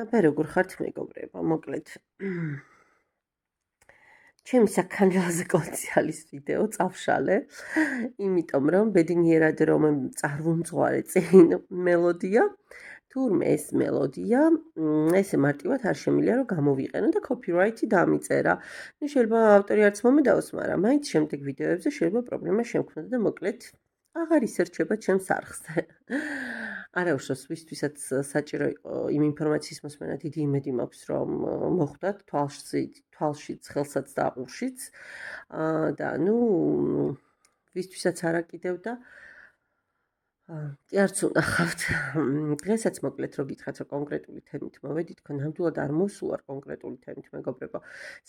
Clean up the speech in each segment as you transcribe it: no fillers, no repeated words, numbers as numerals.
აბა როგორ ხართ მეგობრებო, მოკლედ ჩემი საქანელზე კონციალის ვიდეო წავშალე, იმიტომ რომ ბედნიერად რომ წარმომწვარე წინ მელოდია, თურმე ეს მელოდია, ესე მარტივად არ შემიძლია რომ გამოვიყენო და copyright-ი დამიწერა. ნუ შეიძლება ავტორი არც მომედაოს, მაგრამ მაინც შემდეგ ვიდეოებზე შეიძლება პრობლემა შემქმნოდა და მოკლედ აღარ ისერჩება ჩემს არხზე. არა უშავს ვისთვისაც საჭირო იყო იმ ინფორმაციის მოსმენა დიდი იმედი მაქვს რომ მოხვდათ თვალშიც ხელსაც და აყურშიც და ნუ ვისთვისაც არა კიდევ და კი არც უნახავთ დღესაც მოკლედ რო გითხრათ რომ კონკრეტული თემით მოვედით თქვენ ნამდვილად არ მოსულარ კონკრეტული თემით მეგობრებო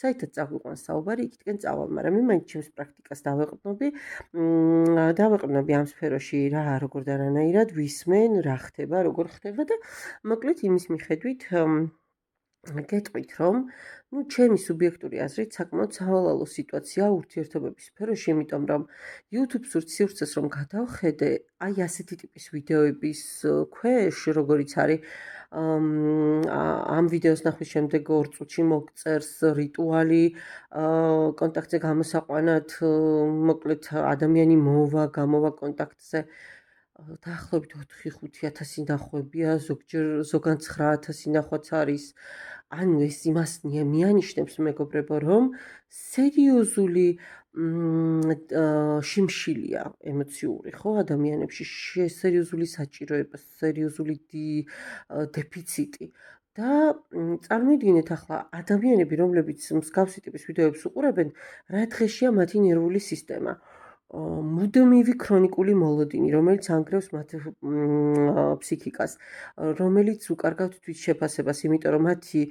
საერთოდ წაგვიყვანს საუბარი იქითკენ წავალ მაგრამ მე მაინც ჩემს პრაქტიკას დავეყრდნობი ამ სფეროში რა როგორ და რანაირად ვისმენ რა ხდება როგორ ხდება და მოკლედ იმის მიხედვით გეტყვით რომ ნუ ჩემი სუბიექტური აზრით საკმაოდ სავალალო სიტუაცია ურთიერთობების სფეროში, იმიტომ რომ YouTube სივრცეს რომ გადავხედე, აი ასეთი ტიპის ვიდეოების ქვეშ, როგორიც არის ამ ვიდეოს ნახვის შემდეგ 2 წუთში მოგწერს რიტუალი, კონტაქტზე გამოსაყვანად, მოკლედ ადამიანი გამოვა კონტაქტზე დაახლოებით 4-5 ნახვებია, ზოგან 9,000 ნახვაც არის. ანუ ეს იმას მიანიშნებს მეგობრებო, რომ სერიოზული შიმშილია ემოციური, ხო, ადამიანებში, სერიოზული საჭიროება, სერიოზული დეფიციტი. და წარმოიდგინეთ ახლა ადამიანები, რომლებიც მსგავსი ტიპის ვიდეოებს უყურებენ, რა დღეშია მათი ნერვული სისტემა. მუდმივი ქრონიკული მოლოდინი, რომელიც ანგრევს მათ ფსიქიკას, რომელიც უკარგავთ თვითშეფასებას, იმიტომ რომ მათი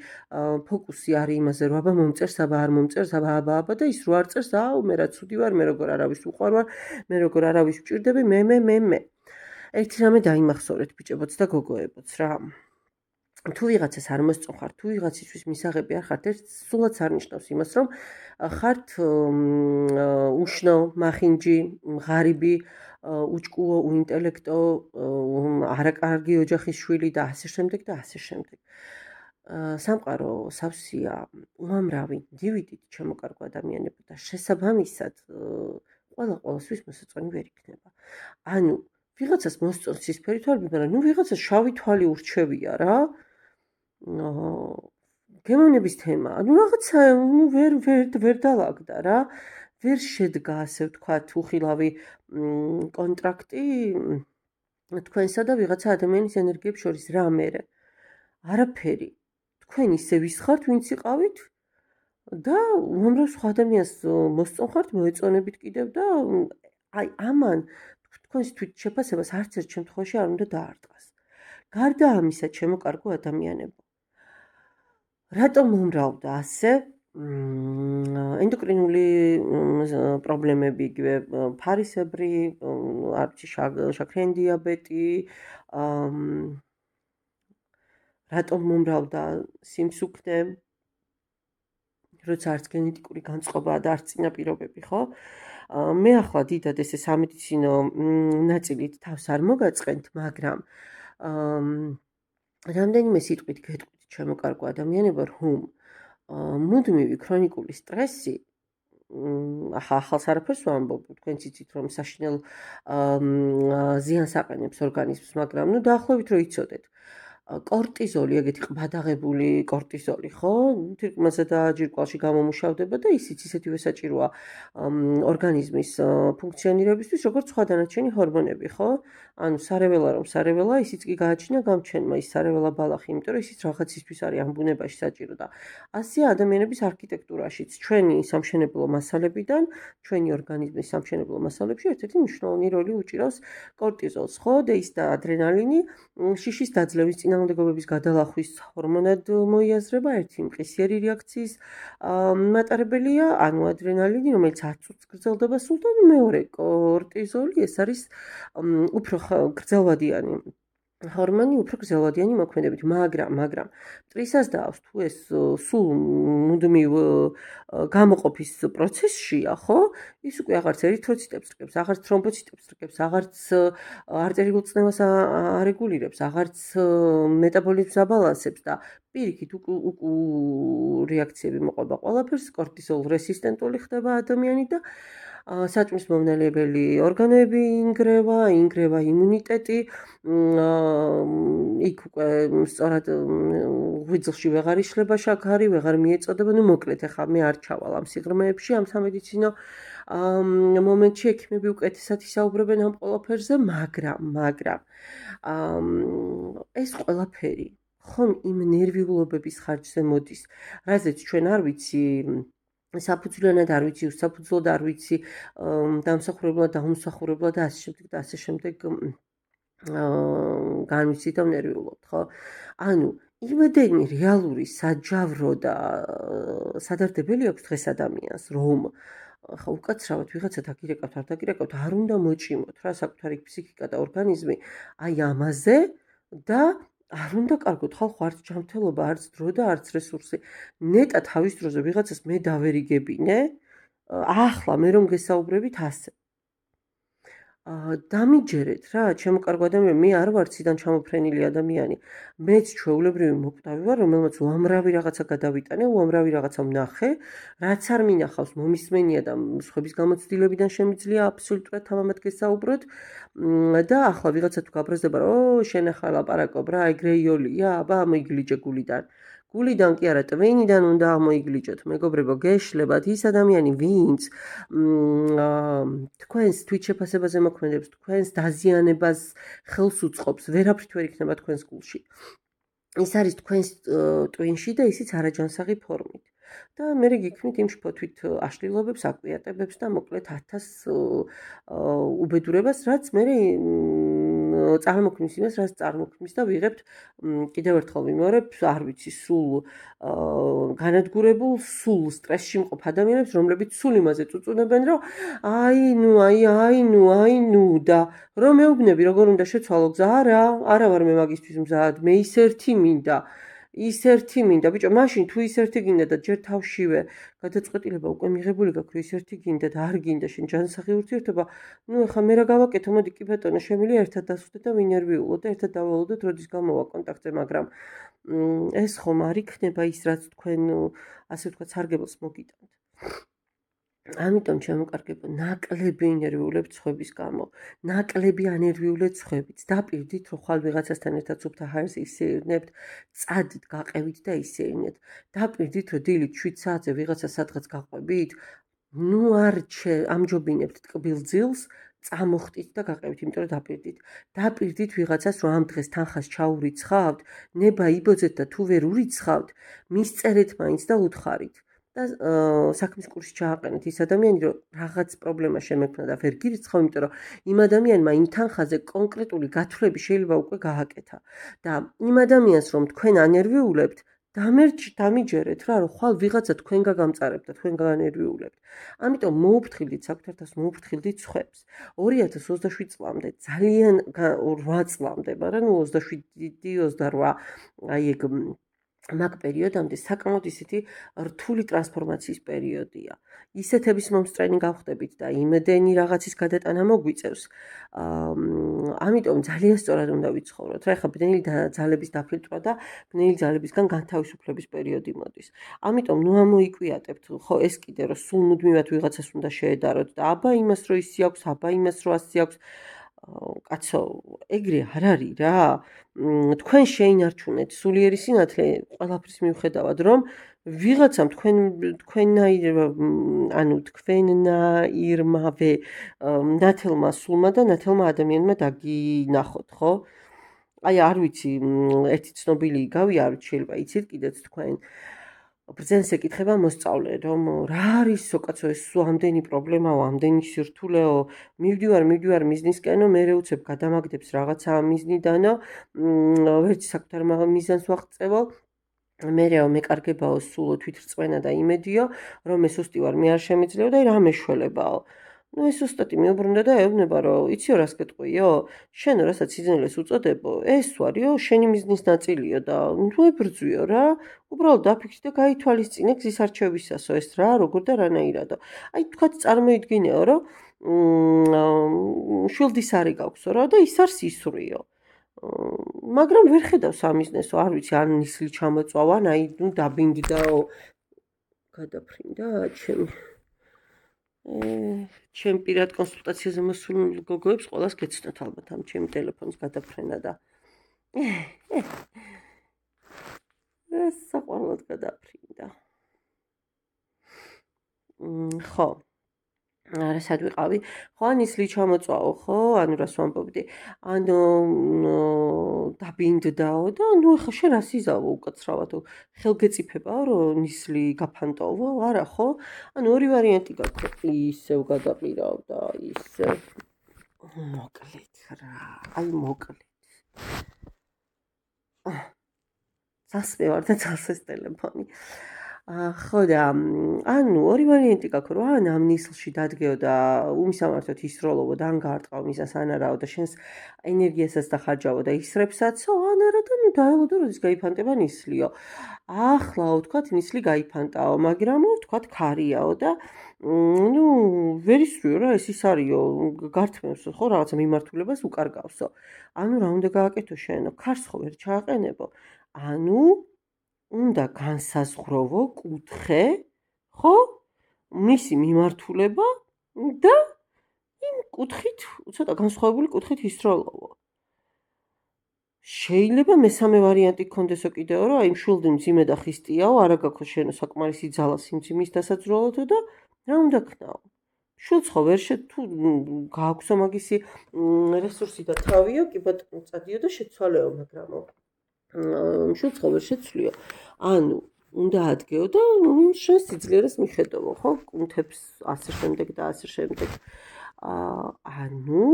ფოკუსი არის იმაზე, რომ აბა მომწერს, აბა არ მომწერს, აბა და ის რო არ წერს, აუ მე რა ცუდი ვარ, მე როგორ არავის უყვარ ვარ, მე როგორ არავის ვჭირდები, მე. ერთი რამე დაიმახსოვრეთ ბიჭებოც და გოგოებოც რა. თუ ვიღაცას არ მოსწონხართ, თუ ვიღაცისთვის მისაღები არ ხართ, ერთ სულაც არ ნიშნავს იმას, რომ ხართ უშნო, მახინჯი, ღარიბი, უჭკუო, უინტელექტო, არაკარგი ოჯახის შვილი და ასე შემდეგ და ასე შემდეგ. სამყარო სავსეა უამრავი დივიდით ჩემოკარგო ადამიანებო და შესაბამისად ყველასთვის მოსაწონი ვერ იქნება. ანუ ვიღაცას მოსწონს ცისფერი თვალები, მაგრამ ნუ ვიღაცას შავი თვალი ურჩევია რა. გემოვნების თემა, ანუ რაღაცა ნუ ვერ დაალაგდა რა. ვერ შედგა ასე ვთქვათ უხილავი კონტრაქტი თქვენსა და ვიღაცა ადამიანის ენერგიებს შორის რა მერე. არაფერი. თქვენ ისე ვის ხართ, ვინც იყავით და უამრავ სხვა ადამიანს მოსწონხართ, მოეწონებით კიდევ და აი ამან თქვენს თვითშეფასებას არც ერთ შემთხვევაში არ უნდა დაარტყას. გარდა ამისა, ჩემოკარგო ადამიანებო, რატომ მომრავლდა ასე ენდოკრინული პრობლემები, იგივე ფარისებრი, შაქრიანი დიაბეტი, რატომ მომრავლდა სიმსუქნე, როცა არც გენეტიკური განწყობაა და არც წინაპირობები, ხო? მე ახლა დიდად ესე სამედიცინო ნაწილით თავს არ მოგაწყენთ, მაგრამ რამდენიმე სიტყვით გეტყვით ჩემოკარგო ადამიანებო, რომ მუდმივი ქრონიკული სტრესი ახალს არაფერს ვამბობ, თქვენ იცით რომ საშინელ ზიანს აყენებს ორგანიზმს, მაგრამ ნუ დაახლოებით რომ იცოდეთ. კორტიზოლი, ეგეთი ყბადაღებული კორტიზოლი, ხო? თირკმელსა და ჯირკვალში გამომუშავდება და ისიც ისეთივე საჭიროა ორგანიზმის ფუნქციონირებისთვის, როგორც სხვა დანარჩენი ჰორმონები, ხო? ანუ სარეველა რომ სარეველა, ისიც კი გააჩინა გამჩენმა ის სარეველა ბალახი, იმიტომ რომ ისიც რაღაცისთვის არის ამ ბუნებაში საჭირო და ასეა ადამიანების არქიტექტურაშიც. ჩვენი სამშენებლო მასალებიდან, ჩვენი ორგანიზმის სამშენებლო მასალებში ერთ-ერთი მნიშვნელოვანი როლი უჭირავს კორტიზოლს, ხო? და ის და ადრენალინი შიშის დაძლევის წინააღმდეგობების გადალახვის ჰორმონად მოიაზრება, ერთი მყისიერი რეაქციის მატარებელია, ანუ ადრენალინი, რომელიც 10 წუთს გრძელდება სულ და მეორე კორტიზოლი, ეს არის უფრო გრძელვადიანი ჰორმონი უფრო გრძელვადიანი მოქმედებით, მაგრამ მტრისას დაავს თუ ეს სულ მუდმივ გამოყოფის პროცესშია, ხო? ის უკვე აღარც ერითროციტებს რკებს, აღარც თრომბოციტებს რკებს, აღარც არტერიულ წნევას არეგულირებს, აღარც მეტაბოლიზმს აბალანსებს და პირიქით რეაქციები მოყვება ყველაფერს, კორტიზოლ რესისტენტული ხდება ადამიანი და საჭმლის მომნელებელი ორგანოები ინგრევა იმუნიტეტი, იქ უკვე სწორად ღვიძლში ვეღარ იშლება შაქარი, ვეღარ მიეწოდება, ну მოკლედ ახლა მე არ ჩავალ ამ სიღრმეებში, ამ სამედიცინო მომენტში ექიმები უკეთესად ისაუბრებენ ამ ყველაფერზე, მაგრამ ეს ყველაფერი ხომ იმ ნერვიულობების ხარჯზე მოდის, რაზეც ჩვენ არ ვიცი საფუძვლიანად არ ვიცი, უსაფუძვლოდ არ ვიცი, დამსახურებლად, დაუმსახურებლად და ასე შემდეგ განვიცით და ვნერვიულობთ, ხო? ანუ იმდენი რეალური საჯავრო და სადარდებელი აქვს დღეს ადამიანს, რომ ხო უკაცრავად ვიღაცა დაგირეკავთ, არ დაგირეკავთ, არ უნდა მოჭიმოთ რა საკუთარი ფსიქიკა და ორგანიზმი აი ამაზე და არ უნდა კარგოთ ხალხო არც ჯანმრთელობა, არც დრო და არც რესურსი. ნეტა თავის დროზე ვიღაცას მე დავერიგებინე, ახლა მე რომ გესაუბრებით ასე. დამიჯერეთ რა, ჩემო კარგო ადამიანი, მე არ ვარ ციდან ჩამოფრენილი ადამიანი. მეც ჩვეულებრივი მოკვდავი ვარ, რომელმაც უამრავი რაღაცა გადავიტანე, უამრავი რაღაცა ვნახე, რაც არ მინახავს მომისმენია და სხვების გამოცდილებიდან შემიძლია აბსოლუტურად თამამად გესაუბროთ. და ახლა ვიღაცა თუ გაბრაზდება, რომ შენ ახლა ლაპარაკობ რა, ეგ რეიოლია, აბა მოიგლიჯე გულიდან. გულიდან კი არა, ტვინიდან უნდა აღმოიგლიჯოთ, მეგობრებო, გეშლებათ ის ადამიანი, ვინც თქვენს თვითშეფასებაზე მოქმედებს, თქვენს დაზიანებას ხელს უწყობს, ვერაფრით ვერ იქნება თქვენს გულში. ის არის თქვენს ტვინში და ისიც არაჯანსაღი ფორმით. და მე გიქმნით იმ შფოთვით აშლილობებს, აკვიატებებს და მოკლედ 1000 უბედურებას, რაც მე წარმოქმნის იმას, რაც წარმოქმნის და ვიღებთ კიდევ ერთხელ ვიმეორებ, არ ვიცი, სულ განადგურებულ, სულ სტრესში მყოფ ადამიანებს, რომლებიც სულ იმაზე წუწუნებენ, რომ აი ნუ და რომ მეუბნები როგორ უნდა შეცვალო გზა, არა ვარ მე მაგისთვის მზად, მე ის ერთი მინდა, ბიჭო, მაშინ თუ ის ერთი გინდა და ჯერ თავშივე გადაწყვეტილება უკვე მიღებული გაქვს, ის ერთი გინდა და არ გინდა შენ ჯანსაღი ურთიერთობა, ну ეხა მე რა გავაკეთო, მოდი კი ბატონო, შემიძლია ერთად დასვდეთ და ვინერვიულოთ და ერთად დავალოდოთ, როდის გამოვა კონტაქტზე, მაგრამ ეს ხომ არ იქნება ის, რაც თქვენ ასე ვთქვათ, სარგებლს მოგიტანთ. ამიტომ ჩემო კარგებო, ნაკლები ინერვიულებთ სხვების გამო, ნაკლები ანერვიულეთ სხვებიც. დაპირდით, რომ ხვალ ვიღაცასთან ერთად სუფთა ჰაერზე ისეირნებთ, წადით, გაყევით და ისეირნეთ. დაპირდით, რომ დილით 7 საათზე ვიღაცა სადღაც გაყვებით, ну არ ამჯობინებთ ტკბილ ძილს, წამოხტით და გაყევით, იმიტომ რომ დაპირდით ვიღაცას, რომ ამ დღეს თანხას ჩაურიცხავთ, ნება იბოძეთ და თუ ვერ ურიცხავთ, მისწერეთ მაინც და უთხარით. და საქმის კურსში ჩააყენეთ ის ადამიანი, რომ რაღაც პრობლემა შემექმნა და ვერ გირიცხავ, იმიტომ რომ იმ ადამიანმა იმ თანხაზე კონკრეტული გათვლები შეიძლება უკვე გააკეთა. და იმ ადამიანს, რომ თქვენ ანერვიულებთ, დამიჯერეთ რა, რომ ხვალ ვიღაცა თქვენ გაგამწარებთ და თქვენ განერვიულებთ. ამიტომ მოუფრთხილდით საკუთარ თავს, მოუფრთხილდით სხვებს. 2027 წლამდე, ძალიან 8 წლამდე, მაგრამ 27-28, აი ეგ მაგ პერიოდამდე საკმაოდ ისეთი რთული ტრანსფორმაციის პერიოდია. ისეთების მომსწრენი გავხდებით და იმდენი რაღაცის გადატანა მოგვიწევს. ამიტომ ძალიან სწორად უნდა ვიცხოვროთ. რა ეხლა ბნელი ძალების დაფილტრვა და ბნელი ძალებისგან განთავისუფლების პერიოდი მოდის. ამიტომ ნუ ამოიკვიატებთ, ხო, ეს კიდე რომ სულ მუდმივად ვიღაცას უნდა შეედაროთ და აბა იმას რო ისი აქვს, აბა იმას რო ასე აქვს. კაცო, ეგრე არ არის რა. თქვენ შეინარჩუნეთ სულიერი სინათლე ყველაფრის მიუხედავად, რომ ვიღაცამ თქვენნაირმავე ნათელმა სულმა და ნათელმა ადამიანმა დაგინახოთ, ხო? აი არ ვიცი, ერთი ცნობილი იგავი, არ ვიცი, შეიძლება იცით კიდეც თქვენ ბრძენს ეკითხება მოსწავლე, რომ რა არის სოკაცო ეს ამდენი პრობლემაო, ამდენი სირთულეო, მივდივარ მიზნისკენო, მე უცებ გადამაგდებს რაღაცა მიზნიდანო, ვერც საკუთარ მიზანს ვაღწევო, მერეო მეკარგებაო სულო თვითრწმენა და იმედიო, რომ მე სუსტი ვარ, მე არ შემიძლია და აი რა მეშველებაო. ნუ ეს ოსტატი მიუბრუნდა და ეუბნება, რომ იციო რას გეტყვიო? შენ რასაც სიძნელეს უწოდებო, ეს ვარიო შენი მიზნის ნაწილია და ნუ ებრძვიო რა. უბრალოდ დაფიქრდი და გაითვალისწინე გზის არჩევისასო ეს რა, როგორ და რანაირადო. აი თქვათ წარმოიდგინეო, რომ შვილდის არი გაქვსო რა და ის არ სისვრიო. მაგრამ ვერ ხედავს ამიზნესო, არ ვიცი, ან ნისლი ჩამოწვა, ან აი ნუ დაბინდდაო. გადაფრინდა ჩემ პირად კონსულტაციაზე მოსულ გოგოებს ყველას გეცნოთ ალბათ ამ ჩემი ტელეფონის გადაფრენა და ეს საყვარლად გადაფრინდა. ხო. არა სად ვიყავი? ხო ან ისლი ჩამოწვაო, ხო? ანუ რას ვამბობდი? ანუ დაბინდდაო და ნუ ეხლა შენ რას იზავო უკაცრავად? ხელგეწიფებაო რომ ნისლი გაფანტოვო? არა, ხო? ანუ ორი ვარიანტი გაქვს. ისევ გადაყირავ და ისევ მოკლედ რა. აი მოკლედ. წას მე ვარ და წას ეს ტელეფონი. ხო და ანუ ორი ვარიანტი გაქვს რომ ან ამ ნისლში დადგეო და უმისამართოდ ისროლოვო და ან გაარტყავ მისას ან არაო და შენს ენერგიასაც დახარჯავო და ისრებსაცო ან არა და ნუ დაელოდო როდის გაიფანტება ნისლიო. ახლა ვთქვათ ნისლი გაიფანტაო, მაგრამ ვთქვათ ქარიაო და ნუ ვერ ისრიო რა, ეს ის არისო, გართმევსო ხო რაღაცა მიმართულებას უკარგავსო. ანუ რა უნდა გააკეთო შენო? ქარს ხო ვერ ჩააყენებო. ანუ უნდა განსაზღვრო კუთხე, ხო? მისი მიმართულება და იმ კუთხით, ცოტა განსხვავებული კუთხით ისროლოვო. შეიძლება მესამე ვარიანტი გქონდესო კიდევ, რომ აი მშვილდი მძიმე და ხისტიაო, არა გაქვს შენო საკმარისი ძალა სიმძიმის დასაძროლოთო და რა უნდა ქნაო? მშვილდს ხო ვერ თუ გააქვსო მაგისი რესურსი და თავიო, კი ბატონო წადიო და შეცვალეო, მაგრამო მშვილდს ხო ვერ შეცვლიო. ანუ უნდა ადგეო და შენ სიძლიერეს მიხედავო, ხო? კუნთებს ასე შემდეგ და ასე შემდეგ. ანუ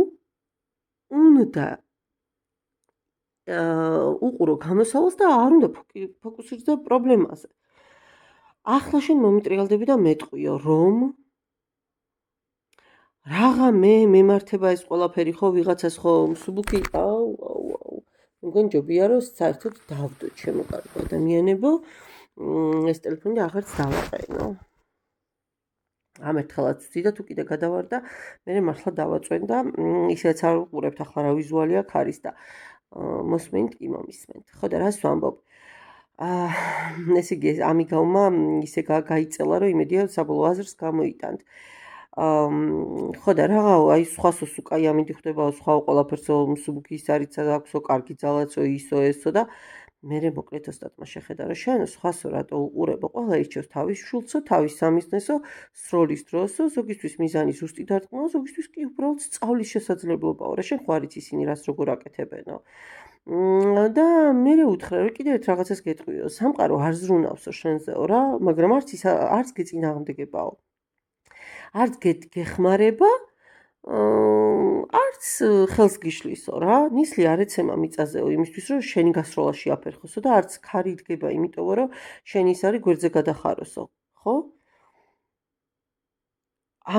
უნდა უყურო გამოსავალს და არ უნდა ფოკუსირდე პრობლემაზე. ახლა შენ მომიტრიალდები და მეტყვიო, რომ რაღა მემართება ეს ყველაფერი ხო ვიღაცას ხო მსუბუქი აუ მგონი ჯობია რომ საერთოდ დავდო ჩემო კარგო ადამიანებო ეს ტელეფონი აღარც დავაყენო. ამერთხელაც ვძი და თუ კიდე გადავარ და მე მართლა დავაწვენ და ისეც არ ვუყურებთ ახლა რა ვიზუალი აქ არის და მოსმენთ კი მომისმენთ. ხო და რას ვამბობ? ესე იგი ამიგავმა ისე გაიწელა რომ იმედია საბოლოო აზრს გამოიტანთ. ხო და რაღაცა აი სხვასო სუკაი ამინდი ხდებაო სხვაო ყველაფერსო მსუბუქი ის არიცა აქვსო კარგი ძალაცო ისო ესო და მერე მოკლედ ოსტატმა შეხედა რომ შენ სხვასო რატო უყურებო ყველა ირჩევს თავის შულცო თავის სამიზნესო სროლის დროსო ზოგისთვის მიზანი ზუსტი დარტყმაო ზოგისთვის კი უბრალოდ სწავლის შესაძლებლობაო რა შენ ხო არ იცი ისინი რას როგორ აკეთებენო და მერე უთხრა რომ კიდევ ერთ რაღაცას გეტყვიო სამყარო არ ზრუნავსო შენზეო რა მაგრამ არც გეწინააღმდეგებაო არც გეხმარება არც ხელს გიშლისო რა ნისლი არ ეცემა მიწაზეო იმისთვის რომ შენი გასროლაში აფერხოსო და არც ქარი იდგება იმიტომ რომ შენი ის არის გვერდზე გადახაროსო ხო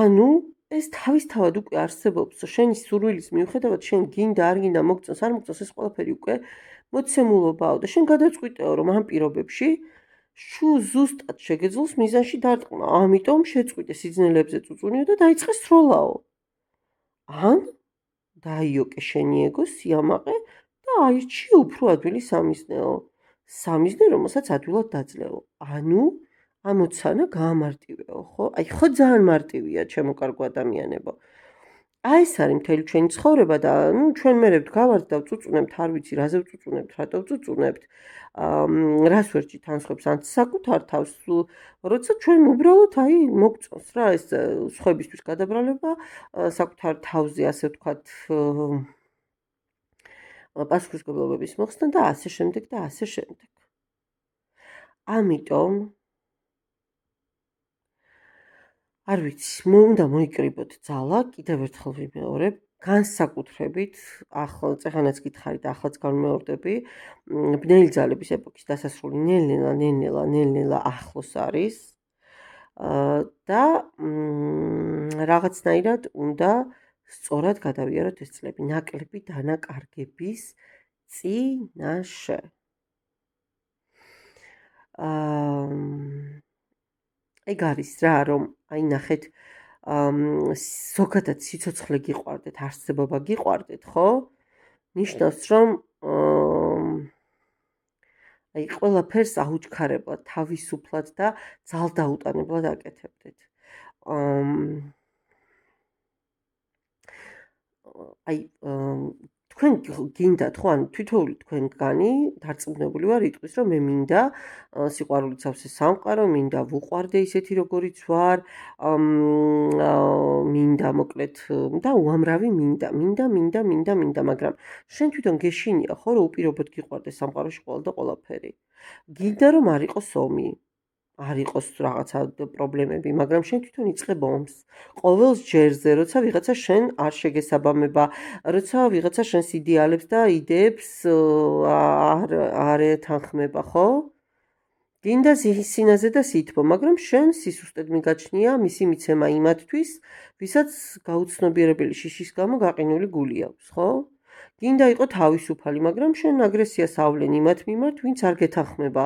ანუ ეს თავისთავად უკვე არსებობსო შენი სურვილის მიუხედავად შენ გინდა არ გინდა მოგწონს არ მოგწონს ეს ყველაფერი უკვე მოცემულობაო და შენ გადაწყვიტეო რომ ამ პირობებში ზუსტად შეგეძლოს მიზანში დარტყმა ამიტომ შეწყვიტე სიძნელებზე წუწუნიო და დაიწყე სროლაო ან დაიოკე შენი ეგო სიამაყე და აირჩიე უფრო ადვილი სამიზნეო სამიზნე რომელსაც ადვილად დაძლეო ანუ ამოცანა გაამარტივეო ხო აი ხო ძალიან მარტივია ჩემო კარგო ადამიანებო აი ეს არის მთელი ჩვენი ცხოვრება და ნუ ჩვენ მერე ვდგავართ და ვწუწუნებთ არ ვიცი რაზე ვწუწუნებთ რატო ვწუწუნებთ რას ვერჩით თანხებს ან საკუთარ თავს როცა ჩვენ უბრალოდ აი მოგწონს რა ეს სხვებისთვის გადაბრალება საკუთარ თავზე ასე ვთქვათ პასუხისმგებლობების მოხსნა და ასე შემდეგ და ასე შემდეგ ამიტომ არ ვიცი უნდა მოიკრიბოთ ძალა კიდევ ერთხელ ვიმეორებ განსაკუთრებით ახლა წეღანაც გითხარით ახლაც განმეორდები ბნელი ძალების ეპოქის დასასრული ნელ-ნელა ახლოს არის და რაღაცნაირად უნდა სწორად გადავიაროთ ეს წლები, ნაკლები დანაკარგების წინაშე. ეგ არის რა, რომ აი ნახეთ, ზოგადად სიცოცხლე გიყვარდეთ, არსებობა გიყვარდეთ, ხო? ნიშნავს, რომ აი ყველაფერს აუჩქარებლად, თავისუფლად და ძალდაუტანებლად აკეთებდეთ. აი თქვენ გინდათ ხო, ანუ თითოეული თქვენგანი დარწმუნებული ვარ იტყვის, რომ მე მინდა სიყვარულით სავსე სამყარო, მინდა ვუყვარდე ისეთი როგორიც ვარ, მინდა მოკლედ და უამრავი მინდა, მაგრამ შენ თვითონ გეშინია ხო, რომ უპირობოდ გიყვარდეს სამყაროში ყველა და ყველაფერი. გინდა რომ არ იყოს ომი, არ იყოს რაღაცა პრობლემები, მაგრამ შენ თვითონ იწყებ ომს. ყოველ ჯერზე, როცა ვიღაცა შენ არ შეგესაბამება, როცა ვიღაცა შენს იდეალებს და იდეებს არ ეთანხმება, ხო? გინდა სინაზე და სითბო, მაგრამ შენ სისუსტედ მიგაჩნია მისი მიცემა იმათთვის, ვისაც გაუცნობიერებელი შიშის გამო გაყინული გული აქვს, ხო? გინდა იყო თავისუფალი, მაგრამ შენ აგრესიას ავლენ იმათ მიმართ, ვინც არ გეთანხმება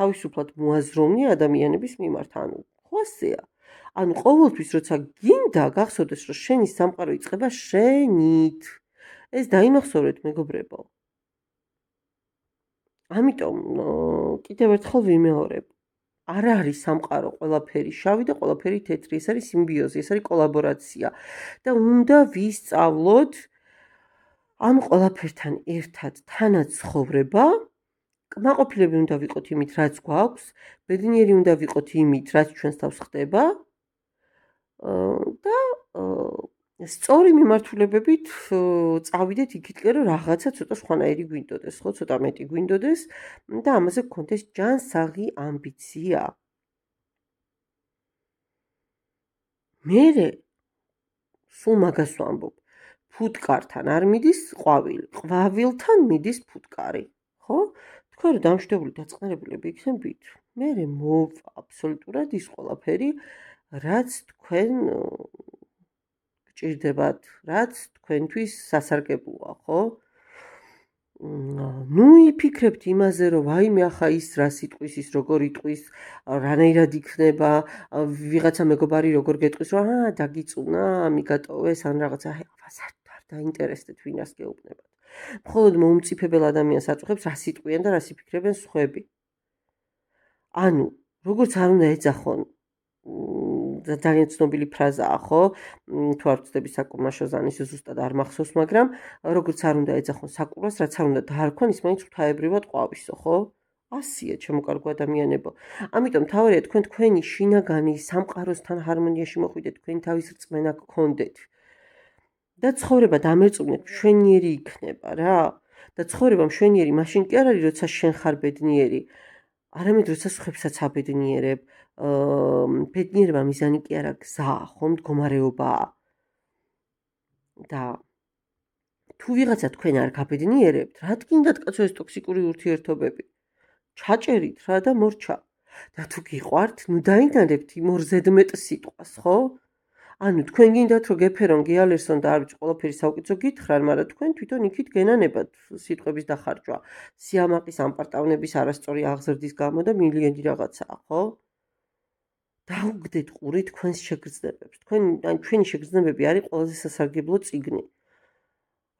თავისუფლად მოაზროვნე ადამიანების მიმართ, ანუ ხო ასეა. ანუ ყოველთვის როცა გინდა გახსოვდეს, რომ შენი სამყარო იწყება შენით. ეს დაიმახსოვრეთ, მეგობრებო. ამიტომ კიდევ ერთხელ ვიმეორებ. არ არის სამყარო ყველაფერი შავი და ყველაფერი თეთრი, ეს არის სიმბიოზი, ეს არის კოლაბორაცია და უნდა ვისწავლოთ ამ ყველაფერთან ერთად თანაცხოვრება. კმაყოფილები უნდა ვიყოთ იმით, რაც გვაქვს, ბედნიერი უნდა ვიყოთ იმით, რაც ჩვენს თავს ხდება და სწორი მიმართულებებით წავიდეთ იქითკენ, რომ რაღაცა ცოტა სხვანაირი გვინდოდეს, ხო, ცოტა მეტი გვინდოდეს და ამაზე გქონდეს ჯანსაღი ამბიცია. მერე სულ მაგას ვამბობ, ფუტკართან არ მიდის ყვავილი, ყვავილთან მიდის ფუტკარი, ხო? თქვენ რომ დამშვიდებული დაწყნარებულები იქნებით, მერე მოვა აბსოლუტურად ის ყველაფერი, რაც თქვენ გჭირდებათ, რაც თქვენთვის სასარგებლოა, ხო? ნუ იფიქრებთ იმაზე, რომ ვაიმე ახლა ის რას იტყვის, ის როგორ იტყვის, რანაირად იქნება, ვიღაცა მეგობარი როგორ გეტყვის, რომ დაგიწუნა, მიგატოვეს, ან რაღაცა, არ დაინტერესდეთ, ვინას გეუბნებათ. მხოლოდ მოუმწიფებელ ადამიანს აწუხებს, რას იტყვიან და რას იფიქრებენ სხვები. ანუ, როგორც არ უნდა ეძახონ, ძალიან ცნობილი ფრაზაა, ხო? თუ არ ვწდები საკურმაშო ზანის ზუსტად არ მახსოვს, მაგრამ როგორც არ უნდა ეძახონ საკურვას, რაც არ უნდა დაარქვან, ის მაინც ღვთაებრივად ყვავისო, ხო? ასია, ჩემო კარგო ადამიანებო. ამიტომ თავარია თქვენ თქვენი შინაგანი სამყაროსთან ჰარმონიაში მოხვიდეთ, თქვენი თავის რწმენა გქონდეთ. და ცხოვრება დამერწმუნეთ, მშვენიერი იქნება რა. და ცხოვრება მშვენიერი მაშინ კი არ არის, როცა შენ ხარ ბედნიერი, არამედ როცა სხვებსაც აბედნიერებ. ბედნიერება მიზანი კი არა, გზა, ხო, მდგომარეობაა. და თუ ვიღაცა თქვენ არ გაბედნიერებთ, რა გინდათ კაცო ეს ტოქსიკური ურთიერთობები? ჩაჭერით რა და მორჩა. და თუ გიყვართ, ნუ დაინანებთ იმ ორ ზედმეტ სიტყვას, ხო? ანუ თქვენ გინდათ რომ გეფერონ, გიალერსონ და არ ვიცი ყველაფერი საუკეთესო გითხრან, მაგრამ თქვენ თვითონ იქით გენანებათ სიტყვების დახარჯვა, სიამაყის ამპარტავნების არასწორი აღზრდის გამო და მილიონი რაღაცაა, ხო? დაუგდეთ ყური თქვენს შეგრძნებებს. ჩვენი შეგრძნებები არის ყველაზე სასარგებლო წიგნი,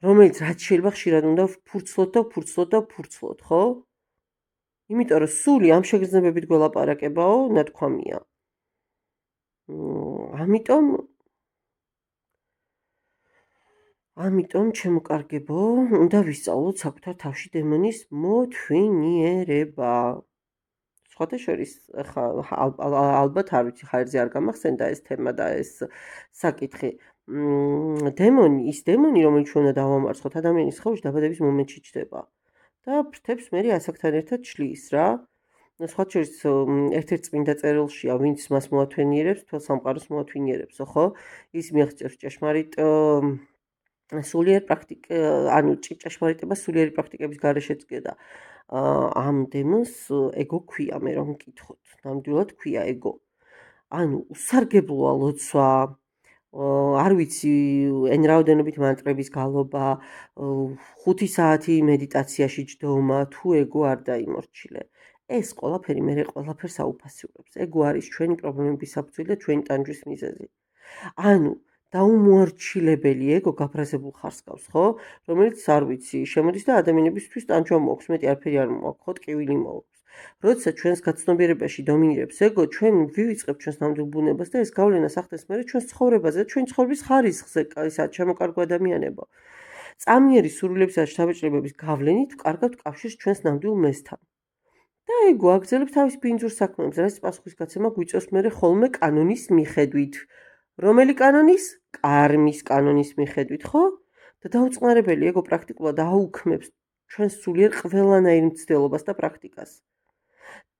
რომელიც რაც შეიძლება ხშირად უნდა ვფურცლოთ, ხო? იმიტომ რომ სული ამ შეგრძნებებით გველაპარაკებაო, ნათქვამია. ამიტომ ჩემო კარგებო, უნდა ვისწავლოთ საკუთარ თავში დემონის მოთვინიერება. სხვათა შორის, ალბათ არ ვიცი, ხაერზე არ გამახსენდა ეს თემა და ეს საკითხი. ის დემონი, რომელიც ჩვენ უნდა დავამარცხოთ, ადამიანის სხეულში დაბადების მომენტში ჩდება და ფრთებს მერე ასაკთან ერთად შლის რა. სხვათა შორის, ერთ-ერთ წმინდა წერილშია, ვინც მას მოათვენიერებს, თელ სამყაროს მოათვინიერებსო, ხო? ის მიაღწევს ჭეშმარიტ სულიერ ჭეშმარიტება სულიერი პრაქტიკების გარეშეც და ამ დემონს ეგო ქვია, მე რომ მკითხოთ, ნამდვილად ქვია ეგო. ანუ უსარგებლოა ლოცვა, არ ვიცი, ენრაოდენობით მანტრების გალობა, 5 საათი მედიტაციაში ჯდომა, თუ ეგო არ დაიმორჩილე. ეს ყველაფერი მერე ყველაფერს აუფასურებს. ეგო არის ჩვენი პრობლემების საფუძველი და ჩვენი ტანჯვის მიზეზი. ანუ დაუმორჩილებელი ეგო გაფრაზებულ ხარს გავს, ხო? რომელიც არ ვიცი, შემოდის და ადამიანებისთვის ტანჯვა მოაქვს, მეტი არაფერი არ მოაქვს, ხო, ტკივილი მოაქვს. როდესაც ჩვენს გაცნობიერებაში დომინირებს ეგო, ჩვენ ვივიწყებთ ჩვენს ნამდვილ ბუნებას და ეს გავლენას ახდენს მერე ჩვენს ცხოვრებაზე და ჩვენი ცხოვრების ხარისხზე, ისა ჩემოკარგო ადამიანებო. წამიერი სურვილებისა და შთაბეჭდილებების გავლენით ვკარგავთ კავშირს ჩვენს ნამდვილ მესთან. და ეგო აგრძელებთ თავის ბინძურ საქმეებს, რაც პასუხისგაცემა გვიწევს მერე ხოლმე კანონის მიხედვით. რომელი კანონის? კარმის კანონის მიხედვით, ხო? და დაუწყნარებელი ეგო პრაქტიკულად აუქმებს ჩვენს სულიერ ყველანაირ მცდელობას და პრაქტიკას.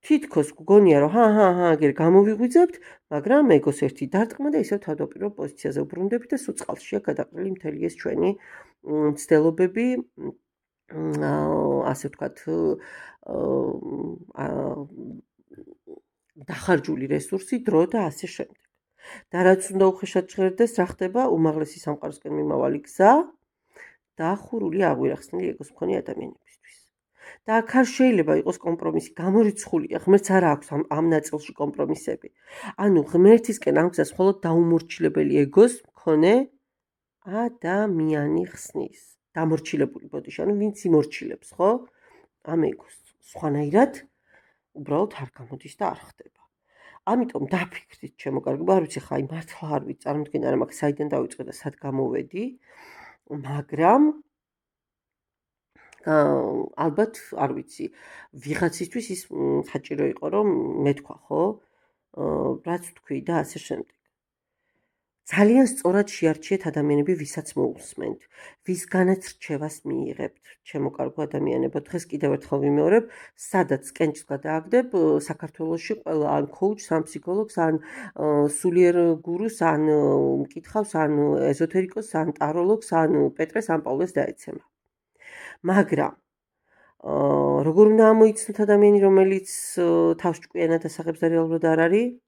თითქოს გგონია, რომ აგერ გამოვიღვიძებთ, მაგრამ ეგოს ერთი დარტყმა და ისევ თავდაპირველ პოზიციაზე ვბრუნდებით და სულ წყალშია გადაყრილი მთელი ეს ჩვენი მცდელობები, ასე ვთქვათ, დახარჯული რესურსი, დრო და ასე შემდეგ. და რაც უნდა უხეშად ჟღერდეს, რა ხდება? უმაღლესი სამყაროსკენ მიმავალი გზა დაახურული აღვირახსნილი ეგოს მქონე ადამიანებისთვის. და აქ არ შეიძლება იყოს კომპრომისი, გამორიცხულია, ღმერთს არ აქვს ამ ნაწილში კომპრომისები. ანუ ღმერთისკენ ამ გზას მხოლოდ დაუმორჩილებელი ეგოს მქონე ადამიანი ხსნის. დამორჩილებული ბოდიში, ანუ ვინც იმორჩილებს, ხო? ამ ეგოს. სხვანაირად უბრალოდ არ გამოდის და არ ხდება. ამიტომ დაფიქრდით, ჩემოკარგებო, არ ვიცი ხა აი მართლა არ ვიცი, წარმოგიდგენთ არა მაგ საიდან დავიწყე და სად გამოვედი, მაგრამ ალბათ არ ვიცი, ვიღაცისთვის ის საჭირო იყო, რომ მეთქვა, ხო? რაც თქვი და ასე შემდეგ. ძალიან სწორად შეარჩიეთ ადამიანები, ვისაც მოусმენთ, ვისგანაც რჩევას მიიღებთ, ჩემოკარგო ადამიანებო. დღეს კიდევ ერთხელ ვიმეორებ, სადაც კენჭს გადააგდებ, საქართველოში ყველა ან ქოუჩს, ან ფსიქოლოგს, ან სულიერ გურუს, ან მკითხავს, ან ეზოთერიკოსს, ან ტაროლოგს, ან პეტრეს, ან პავლეს დაეცემა. მაგრამ როგორ უნდა ამოიცნოთ ადამიანი, რომელიც თავს ჭკვიანად ასახებს და რეალურად არ არის?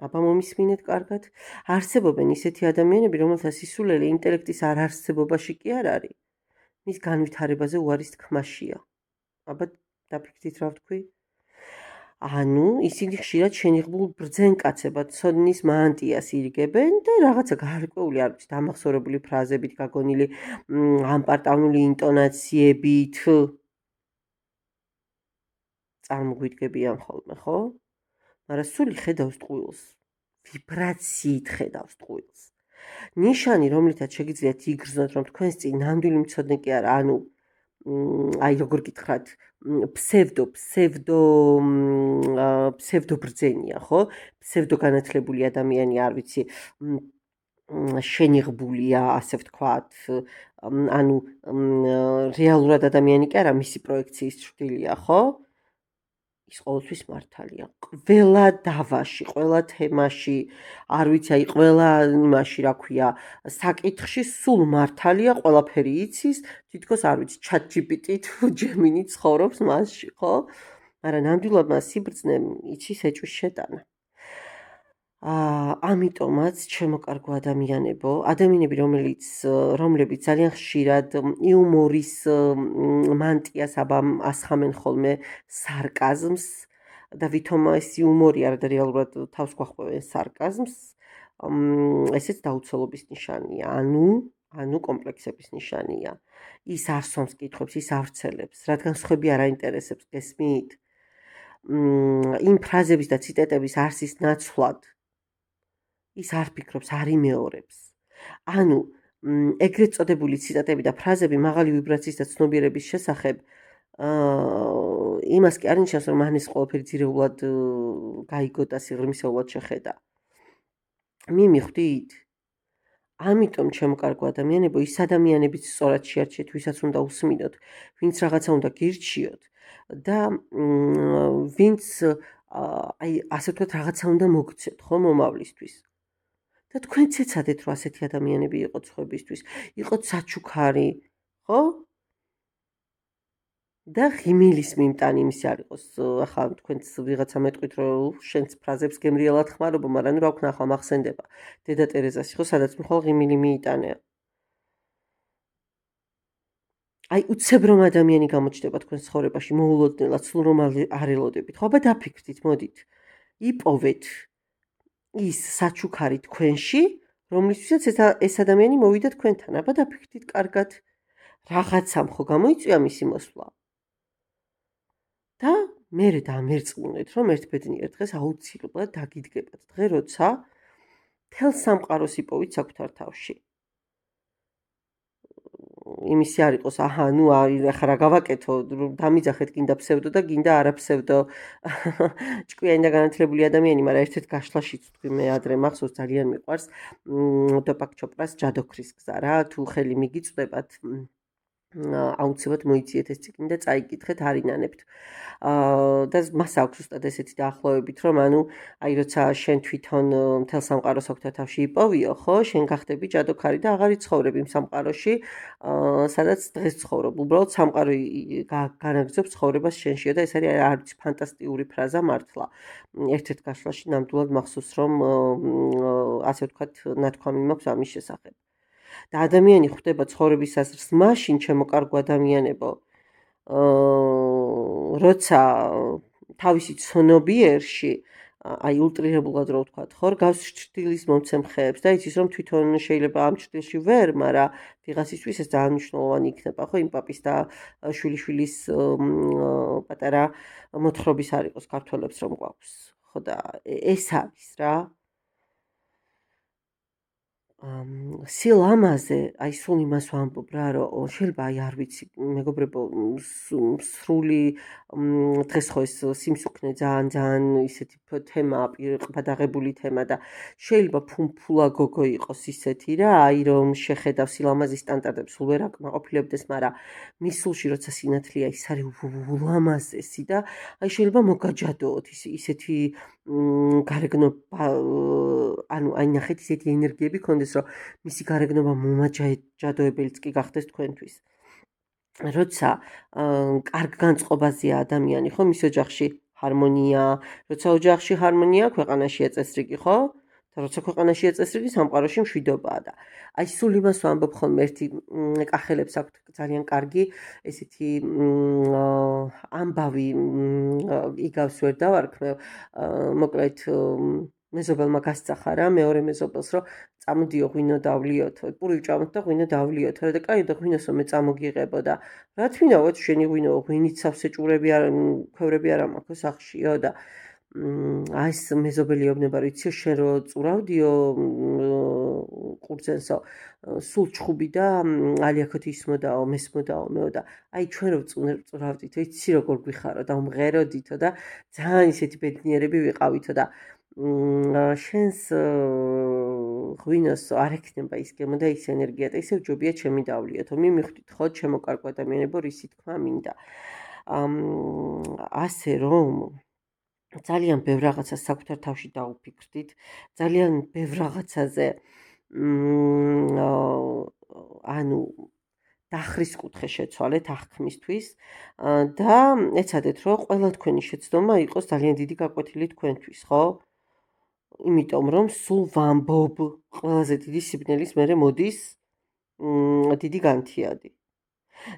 აბა მომისმინეთ კარგად. არსებობენ ისეთი ადამიანები, რომელთა სისულელი ინტელექტის არარსებობაში კი არ არის, მის განვითარებაზე უარის თქმაშია. აბა დაფიქრდით რა ვთქვი? ანუ ისინი ხშირად შენიღბულ ბრძენკაცებად ცოდნის მანტიას ირგებენ და რაღაცა გარკვეული არ ვიცი დამახსოვრებული ფრაზებით, გაგონილი ამპარტავნული ინტონაციებით წარმოგვიდგებიან ხოლმე, ხო? მაგრამ სული ხედავს ტყუილს, ვიბრაციით ხედავს ტყუილს. ნიშანი, რომლითაც შეგიძლიათ იგრძნოთ, რომ თქვენს წინ ნამდვილი მცოდნე კი არა, ანუ აი როგორ გითხრათ, ფსევდობრძენია, ხო? ფსევდოგანათლებული ადამიანი, არ ვიცი, შენიღბულია, ასე ვთქვათ, ანუ რეალურად ადამიანი კი არა, მისი პროექციის ჭრილია, ხო? ის ყოველთვის მართალია. ყველა დავაში, ყველა თემაში, არ ვიცი, აი ყველა იმაში, რა ქვია, საკითხში სულ მართალია, ყველაფერი იცის, თითქოს არ ვიცი, ChatGPT თუ Gemini ცხოვრობს მასში, ხო? მაგრამ ნამდვილად მას სიბრძნე იცის ეჭვის შეტანა. ამიტომაც, ჩემოკარგო ადამიანებო, ადამიანები, რომლებიც ძალიან ხშირად იუმორის მანტიას ასხამენ ხოლმე სარკაზმს და ვითომ ეს იუმორი არა და რეალურად თავს გვახმოვენ სარკაზმს, ესეც დაუცველობის ნიშანია, ანუ კომპლექსების ნიშანია. ის არ სვამს კითხვებს, ის ავრცელებს, რადგან სხვები არ აინტერესებს, გესმით? იმ ფრაზების და ციტატების არსის ნაცვლად ის არ ფიქრობს, არ იმეორებს. ანუ ეგრეთ წოდებული ციტატები და ფრაზები მაღალი ვიბრაციის და ცნობიერების შესახებ იმას კი არ ნიშნავს, რომ მან ეს ყველაფერი ძირეულად გაიგო და სიღრმისეულად შეხედა. მივხვდით? ამიტომ ჩემოკარგო ადამიანებო, ის ადამიანებიც სწორად შეარჩიეთ, ვისაც უნდა უსმინოთ, ვინც რაღაცა უნდა გირჩიოთ და ვინც აი ასე ვთქვათ, რაღაცა უნდა მოგცეთ, ხო, მომავლისთვის. და თქვენც ეცადეთ, რომ ასეთი ადამიანები იყოთ სხვებისთვის, იყოთ საჩუქარი, ხო? და ღიმილის მიმტანი იმისი არ იყოს. ახლა თქვენც ვიღაცა მეტყვით, რომ შენც ფრაზებს გემრიელად ხმარობ, მაგრამ რა ვქნა, ახლა მახსენდება დედა ტერეზაში, ხო, სადაც მხოლოდ ღიმილი მიიტანე. აი, უცებ რომ ადამიანი გამოჩნდება თქვენ ცხოვრებაში, მოულოდნელად, სულ რომ არ ელოდებით, ხო, აბა დაფიქრდით, მოდით. იპოვეთ ის საჩუქარი თქვენში, რომლისთვისაც ეს ადამიანი მოვიდა თქვენთან, აბა დაფიქრდით კარგად. რაღაცამ ხო გამოიწვია მისი მოსვლა. და მერე დამერწმუნეთ, რომ ერთ ბედნიერ დღეს აუცილებლად დაგიდგებათ დღე, როცა მთელ სამყაროს იპოვით საკუთარ თავში. იმისი არ იყოს, აჰა, ნუ ახლა რა გავაკეთო, დამიძახეთ გინდა ფსევდო და გინდა არაფსევდო ჭკვიანი და განათლებული ადამიანი, მაგრამ ერთ-ერთ გაშლაშიც თქვი მე ადრე მახსოვს ძალიან მიყვარს დეპაკ ჩოპრას ჯადოქრის გზა რა, თუ ხელი მიგიწვდებათ აუცილებლად მოიციეთ ეს წიგნი და წაიკითხეთ, არ ინანებთ. და მას აქვს უბრალოდ ესეთი დაახლოებით, რომ ანუ აი როცა შენ თვითონ მთელ სამყაროს ოქთა თავში იპოვიო, ხო, შენ გახდები ჯადოქარი და აღარ იცხოვრებ იმ სამყაროში, სადაც დღეს ცხოვრობ. უბრალოდ სამყარო განაგრძობს ცხოვრებას შენშიო და ეს არის ფანტასტიკური ფრაზა მართლა. ერთ-ერთ გაშლაში ნამდვილად მახსოვს, რომ ასე ვთქვათ, ნათქვამი მაქვს ამის შესახებ. და ადამიანი ხვდება ცხოვრების აზრს მაშინ, ჩემო კარგო ადამიანებო, როცა თავისი ცნობიერში, აი ულტრირებულად რო ვთქვათ, ხო, გავს ჭრილის მომცემ ხეებს და იცის რომ თვითონ შეიძლება ამ ჭრილში ვერ, მაგრამ ვიღაცისთვის ეს ძალიან მნიშვნელოვანი იქნება, ხო, იმ პაპის და შვილიშვილის პატარა მოთხრობის არ იყოს ქართველებს რომ გვაქვს. ხო და ეს არის რა. სილამაზე, აი სულ იმას ვამბობ რა, რომ შეიძლება აი არ ვიცი, მეგობრებო, სრული დღეს ხო ეს სიმსუქნე ძალიან ისეთი თემაა, პირყბადაღებული თემა და შეიძლება ფუმფულა გოგო იყოს ისეთი რა, აი რომ შეხედავ სილამაზის სტანდარტებს სულ ვერ აკმაყოფილებდეს, მაგრამ მის სულში როცა სინათლეა, ის არის ულამაზესი და აი შეიძლება მოგაჯადოოთ ისეთი გარეგნობა, ანუ აი ნახეთ ისეთი ენერგიები ქონდეს, რომ მისი გარეგნობა მომაჯადოებელიც კი გახდეს თქვენთვის. როცა კარგ განწყობაზეა ადამიანი, ხო, მის ოჯახში ჰარმონია, როცა ოჯახში ჰარმონია, ქვეყანაშია წესრიგი, ხო? და როცა ქვეყანაშია წესრიგი, სამყაროში მშვიდობაა და აი სულ იმას ვამბობ ხოლმე, ერთი კახელებს აქვთ ძალიან კარგი ესეთი ამბავი, იგავს ვერ დავარქმევ, მოკლედ მეზობელმა გასწახა რა, მეორე მეზობელს, რომ წამოდიო ღვინო დავლიოთო, პური ვჭამოთ და ღვინო დავლიოთო და კაი და ღვინოსო მე წამოგიღებო და რა თქმა უნდა, შენი ღვინო ღვინით სავსე ჭურები არ ქვევრები არ მაქვს სახშიო და აი ეს მეზობელი ობნება რომ იცი შენ რო წურავდიო ყურძენსო სულ ჩხუბი და ალიაქოთ ისმოდაო მესმოდაო მეო და აი ჩვენ რო წურავდით იცი როგორ გვიხარო და უმღეროდითო და ძალიან ისეთი ბედნიერები ვიყავითო და შენს ღვინოს არ ექნება ის გემო და ის ენერგია და ისევ ჯობია ჩემი დავლიოთო მიმიხვდით ხო ჩემო კარგო ადამიანებო რისი თქმა მინდა ასე რომ ძალიან ბევრ რაღაცას საკუთარ თავში დაუფიქრდით ძალიან ბევრ რაღაცაზე ანუ დახრის კუთხე შეცვალეთ აღქმისთვის და ეცადეთ რომ ყველა თქვენი შეცდომა იყოს ძალიან დიდი გაკვეთილი თქვენთვის ხო იმიტომ რომ სულ ვამბობ ყველაზე დიდი სიბნელის მერე მოდის დიდი განთიადი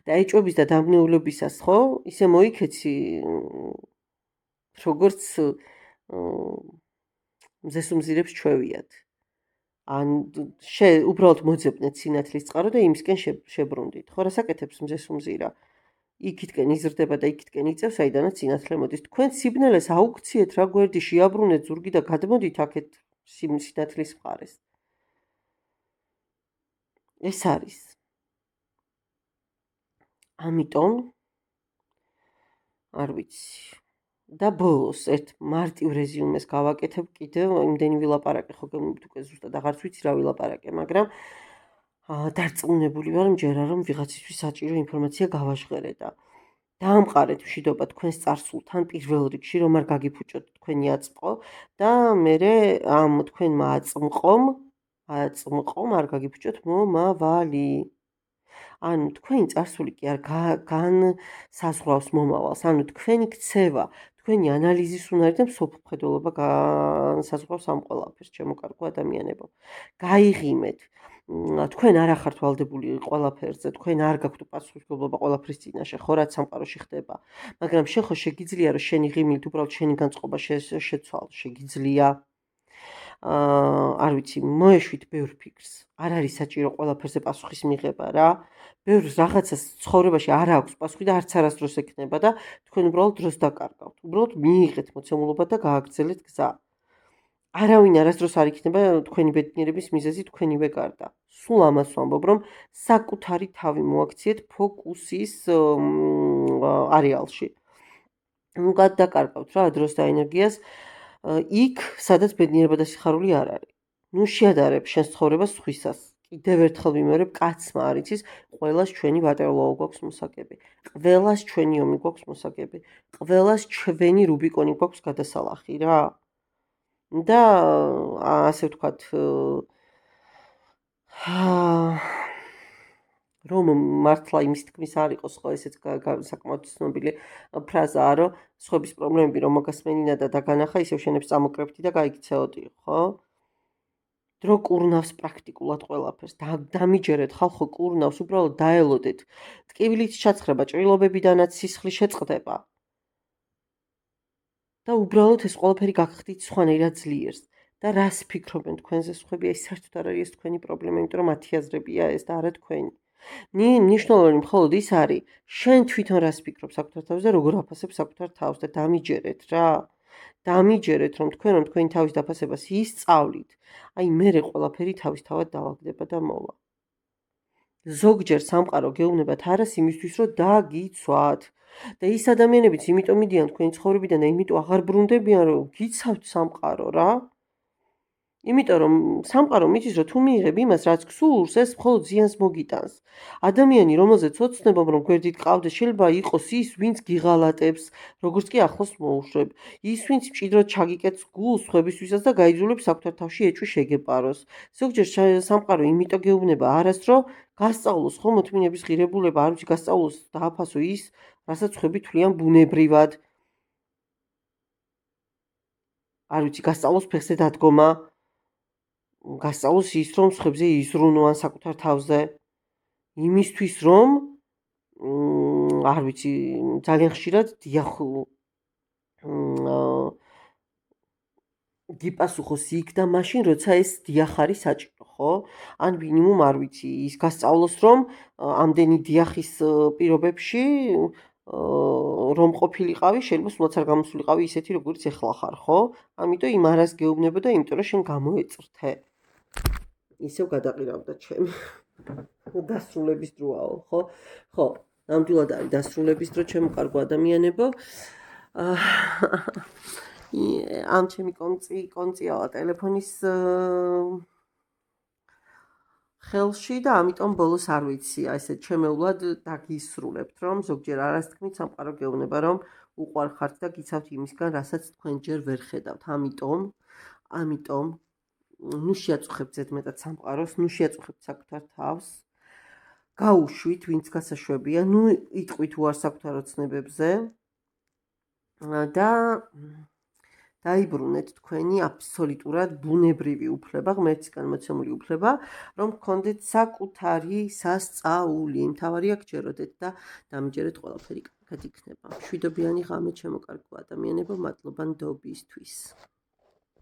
და ეჭვების და დამნეულებისას ხო ისე მოიქეცი როგორც მზესუმზირებს ჩვევიათ ან უბრალოდ მოძებნეთ სინათლის წყარო და იმისკენ შებრუნდით ხო რასაკეთებს მზესუმზირა იქითკენ იზრდება და იქითკენ იწევს საიდანაც სინათლე მოდის თქვენ სიბნელეს აუქციეთ რა გვერდი შეაბრუნეთ ზურგი და გადმოდით აქეთ სინათლის მხარეს ეს არის ამიტომ არ ვიცი და ბოლოს ერთ მარტივ რეზიუმეს გავაკეთებ კიდევ იმდენი ვილაპარაკე ხო გემოვნებთ უკვე ზუსტად აღარც ვიცი რა ვილაპარაკე მაგრამ დარწმუნებული ვარ მჯერა რომ ვიღაცისთვის საჭირო ინფორმაცია გავაჟღერე და დაამყარეთ მშვიდობა თქვენს წარსულთან პირველ რიგში რომ არ გაგიფუჭოთ თქვენი აწმყო და მერე ამ თქვენმა აწმყომ არ გაგიფუჭოთ მომავალი ანუ თქვენი წარსული კი არ განსაზღვრავს მომავალს, ანუ თქვენი ქცევა, თქვენი ანალიზის უნარი და მსოფლმხედველობა განსაზღვრავს ამ ყველაფერს, ჩემო კარგო ადამიანებო. გაიღიმეთ. თქვენ არ ახართ ვალდებული ყველაფერზე, თქვენ არ გაქვთ პასუხისმგებლობა ყველაფრის წინაშე, ხო რაც სამყაროში ხდება. მაგრამ შენ ხო შეგიძლია რომ შენი ღიმილით უბრალოდ შენი განწყობა შეცვალ, შეგიძლია. არ ვიცი, მოეშვით ბევრ ფიქრს. არ არის საჭირო ყველაფერზე პასუხის მიღება რა. ბევრ რაღაცას ცხოვრებაში არ აქვს პასუხი და არც არასდროს ექნება და თქვენ უბრალოდ დროს დაკარგავთ. უბრალოდ მიიღეთ მოცემულობა და გააგრძელეთ გზა. არავინ არასდროს არ იქნება თქვენი ბედნიერების მიზეზი თქვენივე გარდა. სულ ამას ვამბობ, რომ საკუთარი თავი მოაქციეთ ფოკუსის არეალში. ნუ გადაკარგავთ რა დროს და ენერგიას იქ, სადაც ბედნიერება და სიხარული არ არის. ნუ შეადარებ შენს ცხოვრებას სხვისას. კიდევ ერთხელ ვიმეორებ, კაცმა არ იცის, ყველას ჩვენი ვატერლოო გვაქვს მოსაგები. ყველას ჩვენი ომი გვაქვს მოსაგები. ყველას ჩვენი რუბიკონი გვაქვს გადასალახი რა. და ასე ვთქვათ, რომ მართლა იმის თქმის არ იყოს, ხო, ესეც საკმაოდ ცნობილი ფრაზაა, რომ სხვების პრობლემები რომ მოგასმენინა და დაგანახა, ისევ შენებს წამოკრებდი და გაიქცეოდი, ხო? დრო კურნავს პრაქტიკულად ყველაფერს. დამიჯერეთ ხალხო კურნავს, უბრალოდ დაელოდეთ. ტკივილით ჩაცხრება, ჭრილობებიდანაც სისხლი შეწყდება. და უბრალოდ ეს ყველაფერი გაგხდით სხვანაირად ძლიერს. და რას ფიქრობენ თქვენზე სხვები, აი საერთოდ არ არის თქვენი პრობლემა, იმიტომ რომ მათი აზრებია ეს და არა თქვენი. მნიშვნელოვანი მხოლოდ ის არის, შენ თვითონ რას ფიქრობ საკუთარ თავზე, როგორ აფასებ საკუთარ თავს და დამიჯერეთ რა. დამიჯერეთ, რომ თქვენი თავის დაფასებას ისწავლით, აი მერე ყველაფერი თავისთავად დაალაგდება და მოვა. ზოგჯერ სამყარო გეუბნებათ არას იმისთვის, რომ დაგიცვათ. და ის ადამიანებიც იმიტომ მიდიან თქვენი ცხოვრებიდან და იმიტომ აღარ ბრუნდებიან, რომ გიცავთ სამყარო რა. იმიტომ რომ სამყარო მითის, რომ თუ მიიღებ იმას, რაც გსურს, ეს მხოლოდ ზიანს მოგიტანს. ადამიანი, რომელზეც ოცნებობ, რომ გვერდით ყავდეს, შეიძლება იყოს ის, ვინც გიღალატებს, როგორც კი ახლოს მოუშვებ. ის, ვინც მჭიდროდ ჩაგიკეთს გულს სხვებისთვისაც და გაიძულებს საკუთარ თავში ეჭვი შეგეპაროს. ზოგჯერ სამყარო იმიტომ გეუბნება არას, რომ გასწავლოს ხო მოთმინების ღირებულება, არ ვიცი, გასწავლოს დააფასო ის, რასაც სხვები თვლიან ბუნებრივად. არ ვიცი, გასწავლოს ფეხზე დადგომა. გასწავლოს ის, რომ სხვებზე იზრუნვან საკუთარ თავზე. იმისთვის, რომ არ ვიცი, ძალიან ხშირად გიპასუხოს იქ და მაშინ, როცა ეს დიახ არის საჭირო, ხო? ან მინიმუმ არ ვიცი, ის გასწავლოს, რომ ამდენი დიახის პირობებში რომ ყოფილიყავი, შეიძლება სულაც არ გამოსულიყავი ისეთი, როგორც ეხლა ხარ, ხო? ამიტომ იმ არას გეუბნებოდა, იმიტომ რომ შენ გამოეწრთე. ისევ გადაყირავდა ჩემი დასრულების დროაო, ხო? ხო, ნამდვილად არის დასრულების დრო, ჩემო კარგო ადამიანებო. ამ ჩემი კონწიალა ტელეფონის ხელში და ამიტომ ბოლოს არ ვიცი, ესე ჩემეულად დაგისრულებთ, რომ ზოგჯერ არასთქმით სამყარო გეუბნება, რომ უყვარ ხართ და გიცავთ იმისგან, რასაც თქვენ ჯერ ვერ ხედავთ. ამიტომ ნუ შეაწუხებთ ზედმეტად სამყაროს, ნუ შეაწუხებთ საკუთარ თავს. გაუშვით, ვინც გასაშვებია, ნუ იტყვით უარ საკუთარ ოცნებებზე და დაიბრუნეთ თქვენი აბსოლუტურად ბუნებრივი უფლება, ღმერთისგან მოცემული უფლება, რომ გქონდეთ საკუთარი სასწაული. მთავარია გჯეროდეთ და დამიჯერეთ ყველაფერი კარგად იქნება. მშვიდობიანი ღამე ჩემო კარგო ადამიანებო, მადლობა ნდობისთვის.